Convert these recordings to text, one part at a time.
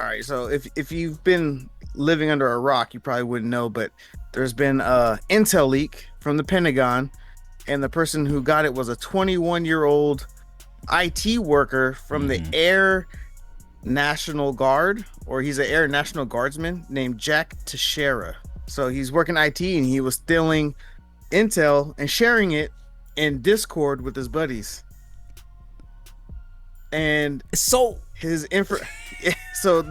All right, so if you've been living under a rock, you probably wouldn't know, but there's been a intel leak from the Pentagon, and the person who got it was a 21-year-old IT worker from the Mm-hmm. Air National Guard, or he's an Air National Guardsman named Jack Teixeira. So he's working IT, and he was stealing intel and sharing it in Discord with his buddies. And So his info, so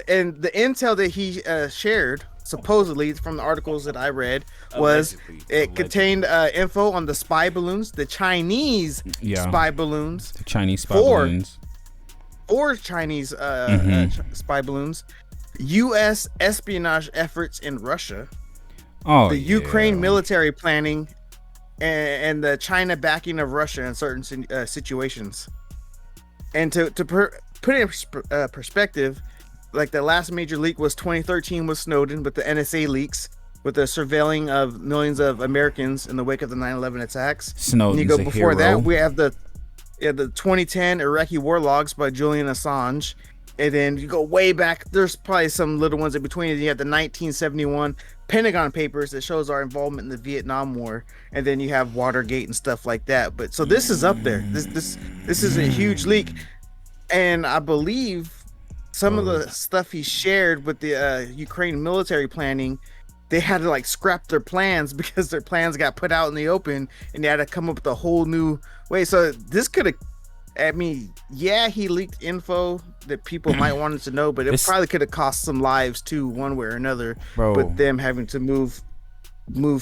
and the intel that he shared, supposedly from the articles that I read, was it contained info on the spy balloons, the Chinese yeah, spy balloons, the Chinese spy four balloons. four Chinese spy balloons, U.S. espionage efforts in Russia, Oh the yeah. Ukraine military planning, and the China backing of Russia in certain situations. And put it in perspective, like the last major leak was 2013 with Snowden, with the NSA leaks, with the surveilling of millions of Americans in the wake of the 9/11 attacks. And you Snowden's go a before hero. that, we have the 2010 Iraqi war logs by Julian Assange. And then you go way back, there's probably some little ones in between. You have the 1971 Pentagon papers that shows our involvement in the Vietnam War, and then you have Watergate and stuff like that. But so this is up there. This is a huge leak, and I believe some of the stuff he shared with the Ukraine military planning, they had to like scrap their plans because their plans got put out in the open, and they had to come up with a whole new way. So this could have, I mean, yeah, he leaked info that people might wanted to know, but it probably could have cost some lives too, one way or another. Bro. With them having to move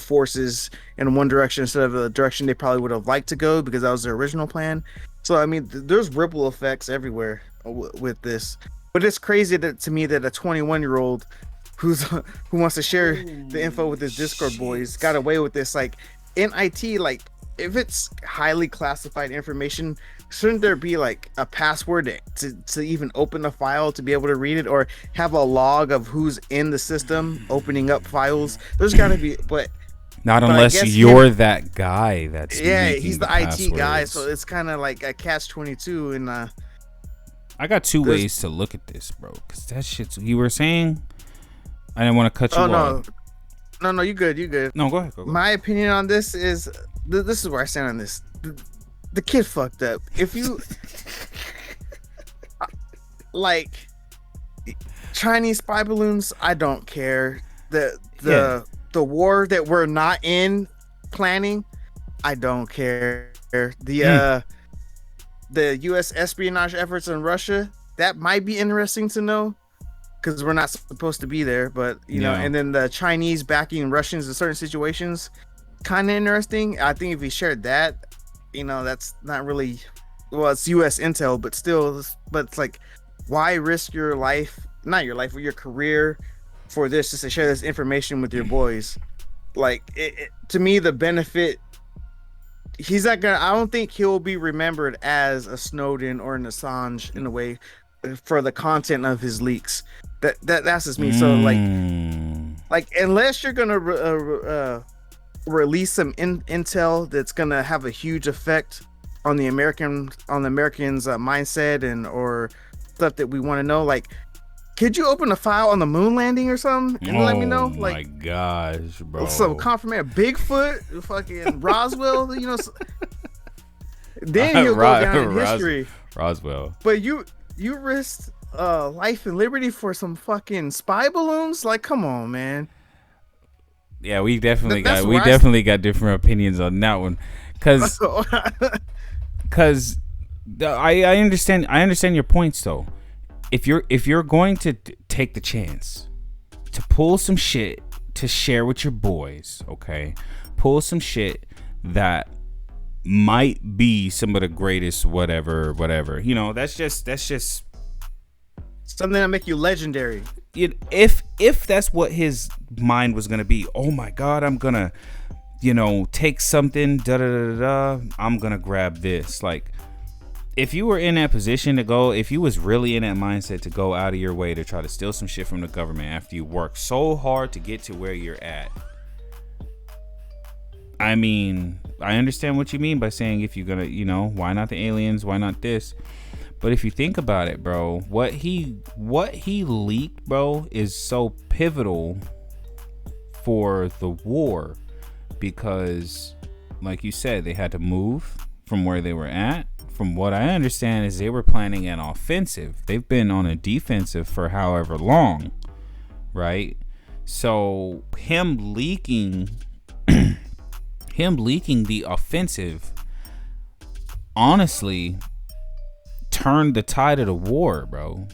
forces in one direction instead of the direction they probably would have liked to go because that was their original plan. So I mean, there's ripple effects everywhere with this. But it's crazy that to me that a 21-year-old who wants to share the info with his Discord boys got away with this. Like in IT, like if it's highly classified information, shouldn't there be like a password to even open a file to be able to read it, or have a log of who's in the system opening up files? There's got to be, but not but unless you're that guy that's he's the IT guy, so it's kind of like a catch-22. And I got two ways to look at this, bro, because that shit's, you were saying, I didn't want to cut you off. No, you good. No, go ahead. My opinion on this is this is where I stand on this. The kid fucked up. If you like Chinese spy balloons, I don't care. The war that we're not in planning, I don't care. The U.S. espionage efforts in Russia, that might be interesting to know because we're not supposed to be there, but you know. And then the Chinese backing Russians in certain situations, kind of interesting. I think if he shared that, you know, that's not really, well, it's U.S. intel, but still, but it's like, why risk your life, not your life, but your career for this, just to share this information with your boys? Like, to me, the benefit, he's not gonna, I don't think he'll be remembered as a Snowden or an Assange in a way for the content of his leaks. That's just me. So like unless you're gonna release some intel that's gonna have a huge effect on the Americans' mindset and or stuff that we want to know, like, could you open a file on the moon landing or something and let me know? Like, my gosh, bro. Some confirmation, Bigfoot, fucking Roswell, you know. Then you'll go down in history. Roswell. But you risked life and liberty for some fucking spy balloons? Like, come on, man. Yeah, we definitely got different opinions on that one, because I understand your points though. If you're going to take the chance to pull some shit to share with your boys, okay, pull some shit that might be some of the greatest whatever, you know, that's just something that make you legendary. If that's what his mind was gonna be, oh my god, I'm gonna, you know, take something, I'm gonna grab this. Like, if you were in that position to go, if you was really in that mindset to go out of your way to try to steal some shit from the government after you work so hard to get to where you're at, I mean, I understand what you mean by saying if you're gonna, you know, why not the aliens, why not this? But if you think about it, bro, what he leaked, bro, is so pivotal for the war, because like you said, they had to move from where they were at. From what I understand is they were planning an offensive. They've been on a defensive for however long, right? So him leaking the offensive honestly turned the tide of the war, bro.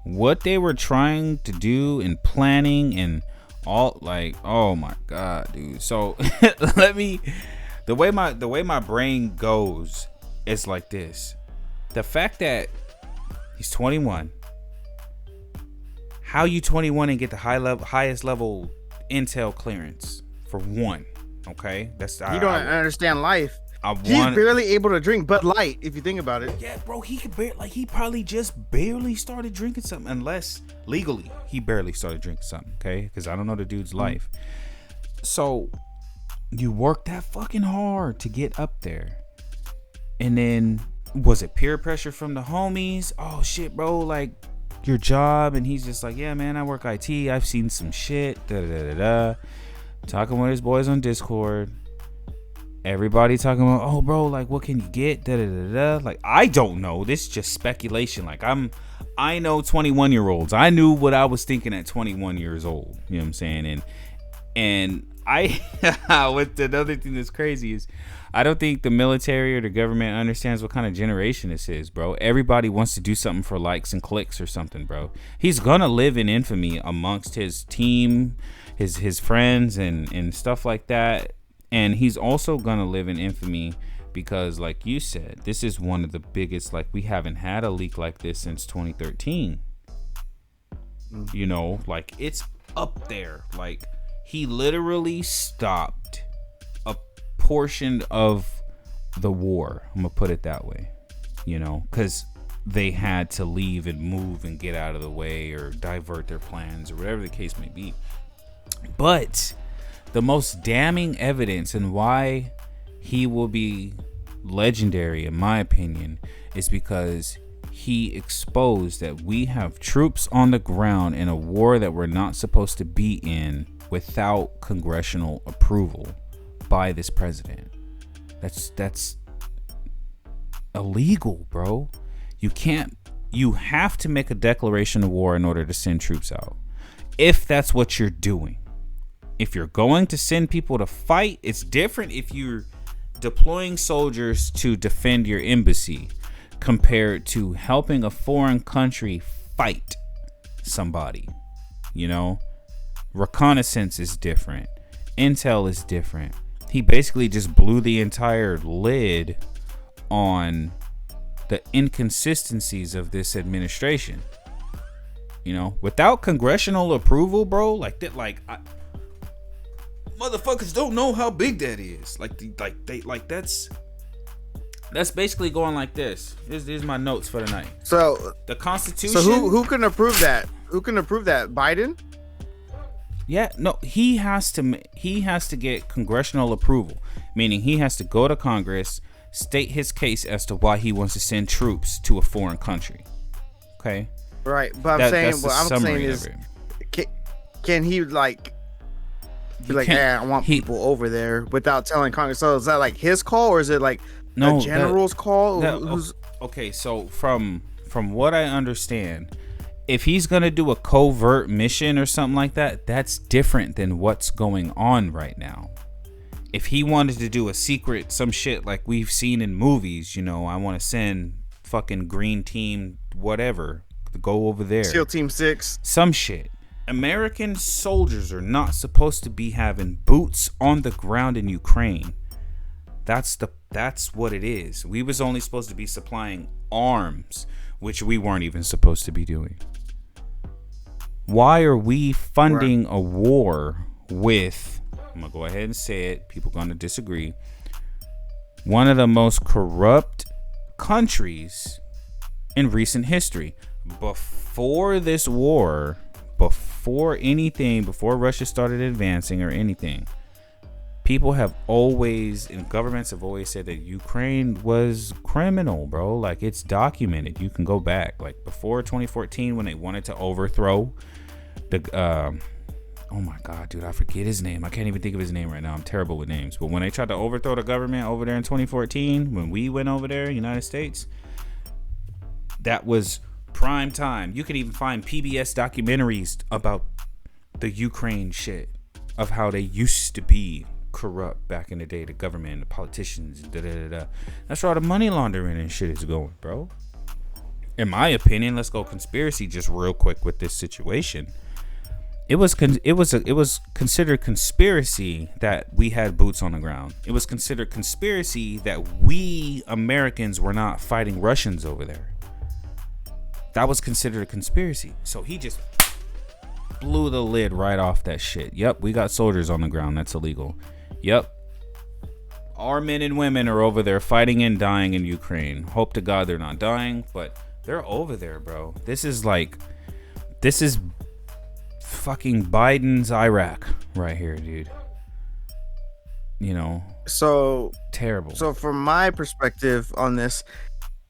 What they were trying to do and planning and all, like, oh my god, dude. So the way my brain goes is like this. The fact that he's 21. How you 21 and get the highest level intel clearance for one? Okay, that's you don't understand life. He's barely able to drink Bud Light, if you think about it. Yeah, bro, he probably just barely started drinking something, unless legally he barely started drinking something. Okay, because I don't know the dude's life. So you work that fucking hard to get up there, and then was it peer pressure from the homies? Oh shit, bro, like your job, and he's just like, yeah, man, I work IT. I've seen some shit. Da da da da. Talking with his boys on Discord. Everybody talking about, oh bro, like what can you get? Da da da da. Like, I don't know. This is just speculation. Like, I know 21-year-olds. I knew what I was thinking at 21 years old. You know what I'm saying? And I with another thing that's crazy is I don't think the military or the government understands what kind of generation this is, bro. Everybody wants to do something for likes and clicks or something, bro. He's gonna live in infamy amongst his team, his friends and stuff like that. And he's also gonna live in infamy because, like you said, this is one of the biggest, like, we haven't had a leak like this since 2013. You know, like, it's up there. Like, he literally stopped a portion of the war. I'm gonna put it that way, you know, because they had to leave and move and get out of the way or divert their plans or whatever the case may be. But the most damning evidence and why he will be legendary, in my opinion, is because he exposed that we have troops on the ground in a war that we're not supposed to be in without congressional approval by this president. That's illegal, bro. You have to make a declaration of war in order to send troops out, if that's what you're doing. If you're going to send people to fight, it's different if you're deploying soldiers to defend your embassy compared to helping a foreign country fight somebody. You know, reconnaissance is different. Intel is different. He basically just blew the entire lid on the inconsistencies of this administration. You know, without congressional approval, bro, like that, motherfuckers don't know how big that is. That's basically going like this. Here's my notes for tonight. So the Constitution. So who can approve that? Who can approve that? Biden? Yeah, no, he has to get congressional approval, meaning he has to go to Congress, state his case as to why he wants to send troops to a foreign country. Okay. Right, but I'm saying is, can he like? Be like, hey, I want people over there without telling Congress. So is that like his call, or is it like the general's call? Okay, so from what I understand, if he's gonna do a covert mission or something like that, that's different than what's going on right now. If he wanted to do a secret, some shit like we've seen in movies, you know, I want to send fucking green team, whatever, go over there. SEAL Team 6. Some shit. American soldiers are not supposed to be having boots on the ground in Ukraine. That's what it is. We was only supposed to be supplying arms, which we weren't even supposed to be doing. Why are we funding a war with, I'm gonna go ahead and say it, people gonna disagree, one of the most corrupt countries in recent history? Before this war, before Russia started advancing or anything, people have always, and governments have always said that Ukraine was criminal, bro. Like, it's documented. You can go back, like, before 2014 when they wanted to overthrow the oh my god, dude, I forget his name. I can't even think of his name right now. I'm terrible with names. But when they tried to overthrow the government over there in 2014, when we went over there, United States, that was prime time. You can even find PBS documentaries about the Ukraine shit, of how they used to be corrupt back in the day, the government, the politicians, That's where all the money laundering and shit is going, bro. In my opinion, let's go conspiracy just real quick with this situation. It was considered conspiracy that we had boots on the ground. It was considered conspiracy that we Americans were not fighting Russians over there. That was considered a conspiracy. So he just blew the lid right off that shit. Yep, we got soldiers on the ground. That's illegal. Yep. Our men and women are over there fighting and dying in Ukraine. Hope to God they're not dying, but they're over there, bro. This is fucking Biden's Iraq right here, dude. You know, so terrible. So from my perspective on this,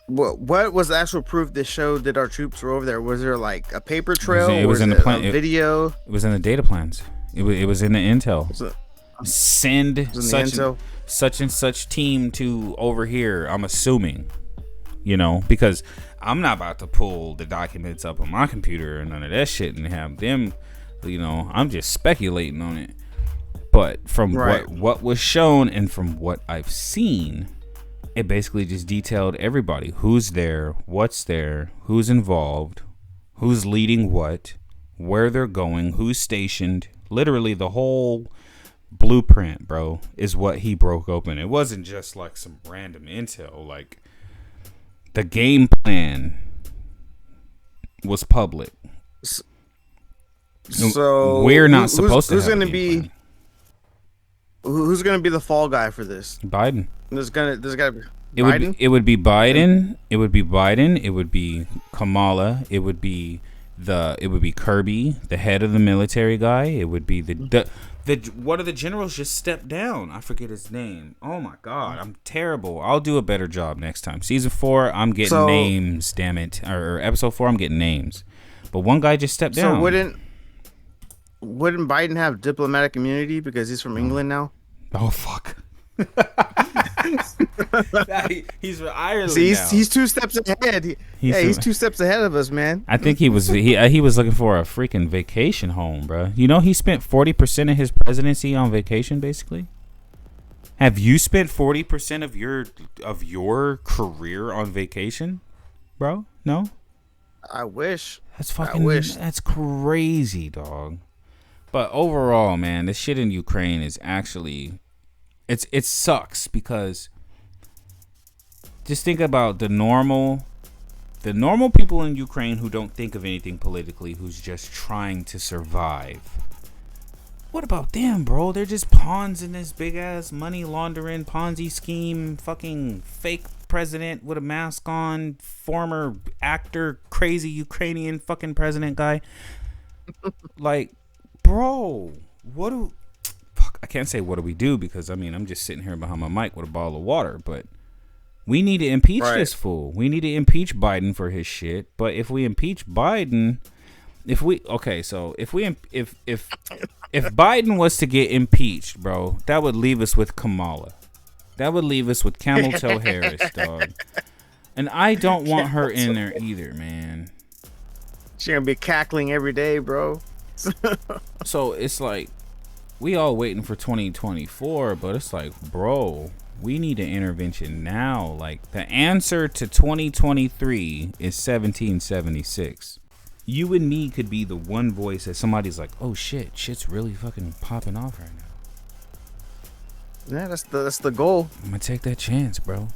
what was the actual proof that showed that our troops were over there? Was there like a paper trail? It was in the plan. Video. It was in the data plans. It was in the intel. Send such and such team to over here. I'm assuming, you know, because I'm not about to pull the documents up on my computer and none of that shit and have them, you know, I'm just speculating on it. But from what was shown and from what I've seen, it basically just detailed everybody. Who's there, what's there, who's involved, who's leading what, where they're going, who's stationed. Literally the whole blueprint, bro, is what he broke open. It wasn't just like some random intel. Like, the game plan was public. So we're not supposed to. Who's going to be? Who's going to be the fall guy for this? Biden. There's got to be. It would be Biden. It would be Biden. It would be Kamala. It would be Kirby, the head of the military guy. It would be the one of the generals just stepped down. I forget his name. Oh my god, I'm terrible. I'll do a better job next time. Season 4, I'm getting names. Damn it. Or episode 4, I'm getting names. But one guy just stepped down. So wouldn't Biden have diplomatic immunity because he's from England now? Oh fuck. He's from Ireland. See, now. He's 2 steps ahead. He's 2 steps ahead of us, man. I think he was looking for a freaking vacation home, bro. You know, he spent 40% of his presidency on vacation, basically. Have you spent 40% of your career on vacation, bro? No. I wish. That's crazy, dog. But overall, man, this shit in Ukraine is actually, it sucks because just think about the normal people in Ukraine who don't think of anything politically, who's just trying to survive. What about them, bro? They're just pawns in this big ass money laundering Ponzi scheme, fucking fake president with a mask on, former actor, crazy Ukrainian fucking president guy. Like, bro, I can't say what do we do because, I mean, I'm just sitting here behind my mic with a bottle of water, but we need to impeach this fool. We need to impeach Biden for his shit. But if we impeach Biden, if Biden was to get impeached, bro, that would leave us with Kamala. That would leave us with Camel Toe Harris, dog. And I don't want her in there either, man. She's gonna be cackling every day, bro. So it's like we all waiting for 2024, but it's like, bro, we need an intervention now. Like, the answer to 2023 is 1776. You and me could be the one voice that somebody's like, oh shit's really fucking popping off right now. Yeah, that's the goal. I'm gonna take that chance, bro.